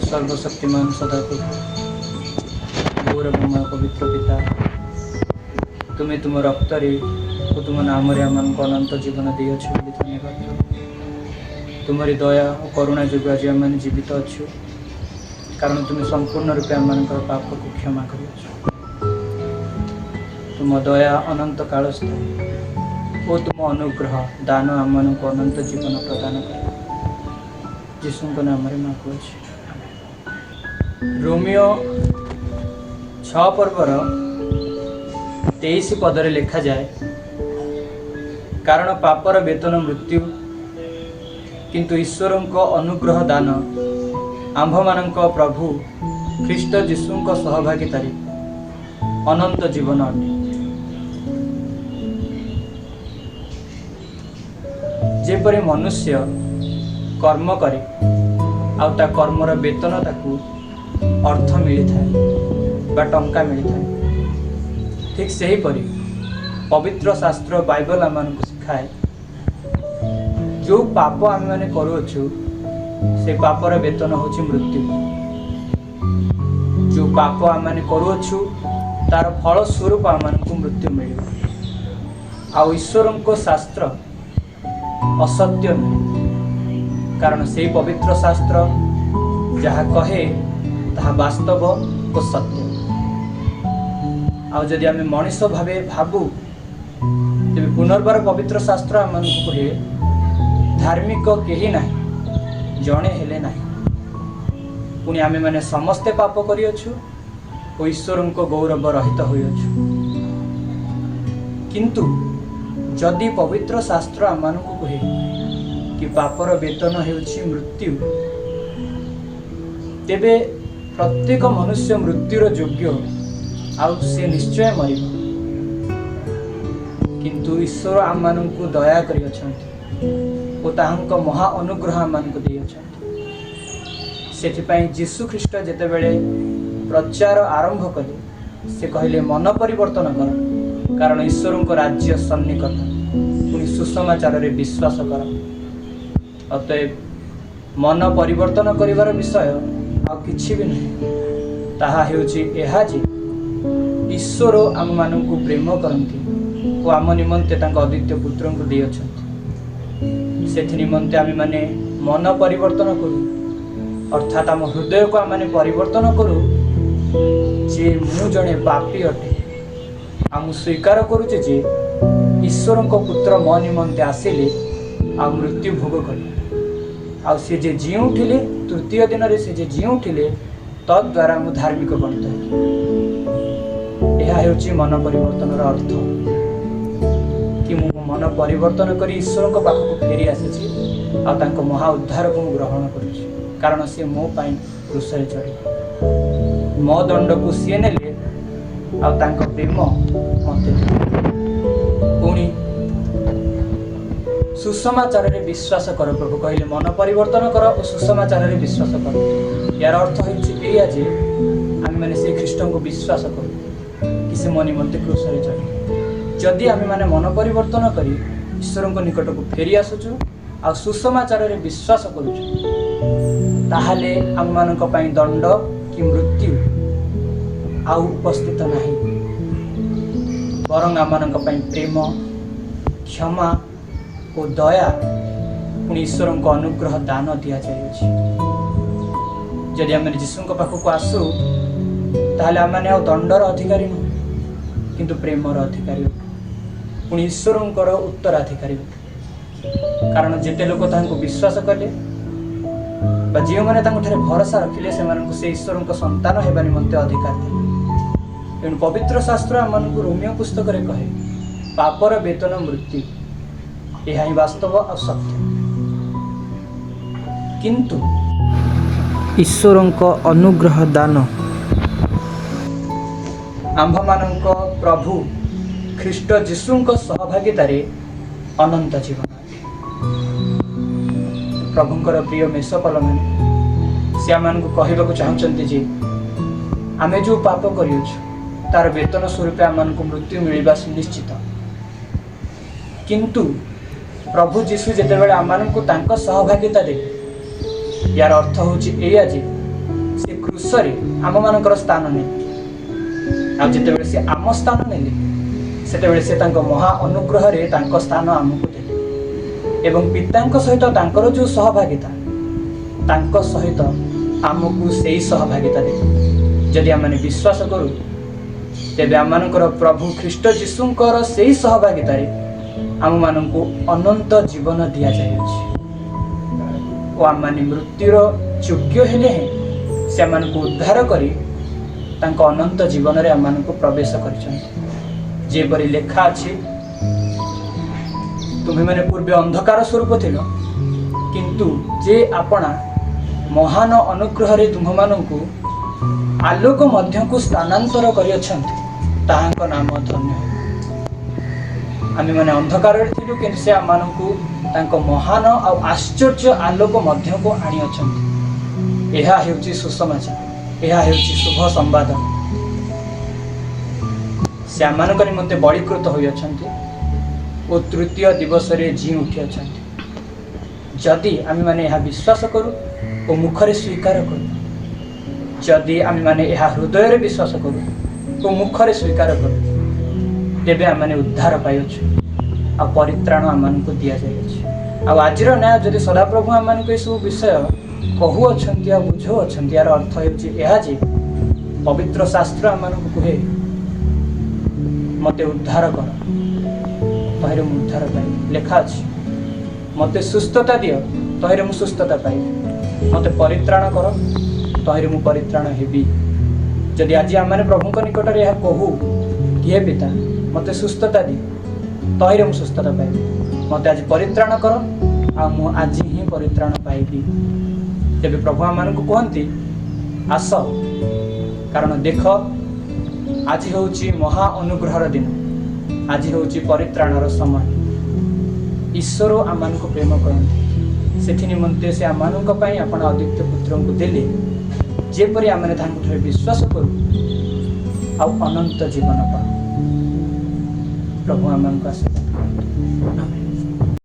सर्वशक्तिमान सदाप्रभु गौरवमय पवित्र पिता, तुम्हें तुम रक्तरे और तुम नाम आम अनंत जीवन देछ बोली धन्यवाद। तुम्हारी दया और करुणा जो आज आम जीवित अच्छु, कारण तुम्हें संपूर्ण रूपे आम पाप को क्षमा कर। तुम दया अनंत काल स्थायी और तुम अनुग्रह दान आम अनंत जीवन प्रदान कर। जीशु नाम मांगु। रोमियो 6 पर्वर 23 पदरे लिखा जाए, कारण पापर वेतन मृत्यु, किंतु ईश्वर अनुग्रह दान आंभ मान प्रभु ख्रीष्ट जीशु सहभागितार अनंत जीवन अटे। जेपरि मनुष्य कर्म करे आउता कर्मर वेतन ताकू अर्थ मिली थाए बा टंका मिली थाए, ठीक सही परी पवित्र शास्त्र बाइबल आम शिखाए जो पाप आम मैंने करुछु से पापर वेतन होची मृत्यु। जो पाप आम मैंने करुछु तार फल स्वरूप आम को मृत्यु मिल। आ ईश्वर को शास्त्र असत्य नहीं, कारण से पवित्र शास्त्र जहाँ कहे ताहा वास्तव और सत्य। आउ जदि आम मनीष भावे भावु तेज पुनर्बार पवित्र शास्त्र आम कहे धार्मिक केही नाही, जणे हेले नाही। पुणी आमे माने समस्ते पाप करियछु और ईश्वर को गौरव रहित होइछु। किंतु जदि पवित्र शास्त्र आम कहे कि पापर वेतन हेउछि मृत्यु, तेबे प्रत्येक मनुष्य मृत्युर योग्य आउ से निश्चय मरिब। किंतु ईश्वर आम मानकु दया करि अछंती और ताहांक महा अनुग्रह आम मानकु देइ अछंती। सेथिपाई जीशु ख्रीष्ट जेतेबेले प्रचार आरंभ कले से कहले मन परिवर्तन कर, कारण ईश्वर को राज्य सन्निकट। पुणी सुसमाचार रे विश्वास कर। अतएव मन परिवर्तन करिवार विषय आ किछि भी नहीं। ताहा हेउछि एहा जे ईश्वर आम मानकु प्रेम करंती और आम निमंते तांक अद्वितीय पुत्र को देइ अछंती। सेथि निमंते आमे माने मन परिवर्तन करू, अर्थात आम हृदय को आम माने परिवर्तन करू जे मु जणे पापी अटे। आम स्वीकार करूचे जे ईश्वर को पुत्र मो निमंते आसिले आ मृत्यु भोग कले। आ से जे जी उठिले तृतीय दिन रे से जे जी उठिले तद्वारा मु धार्मिक गणित है। यह हेउछि मन परिवर्तन अर्थ कि मु मन परिवर्तन करी ईश्वर को पाखक फेरी आसी आ तांको महा उद्धार को ग्रहण करूछि, कारण से मो पाई क्रूसरे चढ़ी मो दंड को सी नेले आ तांको प्रेम मते। पुणी सुसमाचार रे विश्वास कर। प्रभु कहले मन परिवर्तन कर और सुसमाचार रे विश्वास कर। यार अर्थ है जे आम मैंने से ख्रीष्ट को विश्वास करूँ कि से मनी मते क्रूसरे चढ़ी। जदि आम मैंने मन परिवर्तन करी ईश्वर को निकट को फेरी आसुचु आ सुसमाचार रे विश्वास करूचु, ताहाले आम मानक पई दंड कि मृत्यु आ उपस्थित नहीं, बरं आम मानक पई प्रेम क्षमा और दया पुणी ईश्वर को अनुग्रह दान दि जाइए। जदि आम जीशु पाखक आसु ताहले आम मैंने दंडर अधिकारी नुह किंतु प्रेमर अधिकारी पुणी ईश्वर उत्तराधिकारी। कारण जेते लोक तांको विश्वास कले जो मैंने भरोसा रखिले से ईश्वर को संतान होगा निमंते अधिकार थे। तेणु पवित्र शास्त्र आम रोमियो पुस्तक रे कहे पापर वेतन मृत्यु, यह ही वास्तव और सत्य। किंतु ईश्वर अनुग्रह दान आंभ मान प्रभु ख्रीष्ट जीशु सहभागितार अनंत जीवन। प्रभुंकर प्रिय मेषपाल मैंने से आम कहवाक चाहते जे आम जो पाप कर तार वेतन स्वरूप आम मृत्यु मिलवा सुनिश्चित। किंतु प्रभु जीशु जितेबाला आम सहभागिता दे यार अर्थ होची एया जे से क्रूसरे आम मानकर स्थान ने आ जेतेबेले से आम स्थान नेले सेतेबेले से तांको महा अनुग्रह रे तांको स्थान आमको देले एवं पितांको सहित तांकर जो सहभागिता तांको सहित आमको सेही सहभागिता देले जदि आम विश्वास करू तेबे आम मानकर प्रभु ख्रीष्ट जीशुंकर सेही सहभागिता रे आम माननको अनंत जीवन दिया जाय अछि ओ आम माने मृत्युर योग्य हेले से आम मानको उद्धार करी तांको अनंत जीवन रे आम मानको प्रवेश करिसंती जेपरि लेखा अछि तुम्हें माने पूर्वे अंधकार स्वरूप थिलो किंतु जे आपणा महान अनुग्रह रे तुम माननको आलोक मध्य को स्थानांतर करियछंती ताहांको नाम धन्य है आमे माने अंधकार रे थिलु किंतु से आम माननको तांको महान आ आश्चर्य आलोक मध्य को आनी अछंती एहा हेउची सुसमाचार एहा हेउची शुभ संवाद से आम मानक निमंते बळीकृत होई अछंती ओ तृतीय दिवस रे जी उठी अछंती जदि आमे माने एहा विश्वास करू ओ मुखरे स्वीकार करू जदि आमे माने एहा हृदय रे विश्वास करू ओ मुखरे स्वीकार करू तेबे आमे माने उद्धार पाइछु आ परित्राण आम मानको दिया जाय अछि आ आजिर न्याय जदि सदा प्रभु आम मानको एसु विषय कहू अछंती आ बुझो अछंती यार अर्थ हेउची एहा जे पवित्र शास्त्र आम मानको कहे मते उद्धार कर तहिरे मु उद्धार पाइ लेखा अछि मते सुस्थता दियो तहिरे मु सुस्थता पाइ मते परित्राण कर तहिरे मु परित्राण हेबी जदि आज आम माने प्रभु को निकट रे कहू कि हे पिता मते सुस्थता दि तहिरे मु सुस्थता पाइ मते आज परित्राण कर आ मु आज ही परित्राण पाइबी तेबे प्रभु आम मानकु कहंती आस कारण देख आज होउची महा अनुग्रहर दिन आज होउची परित्राणर समय ईश्वर आम मानकु प्रेम करंती सेथि निमंते से आम मानक पई आपण अद्वितीय पुत्रंकु देले जेपरि आम माने तांकु ठारे विश्वास करू आ अनंत जीवन पाऊ प्रभु आम मानकु आशीर्वाद आमेन।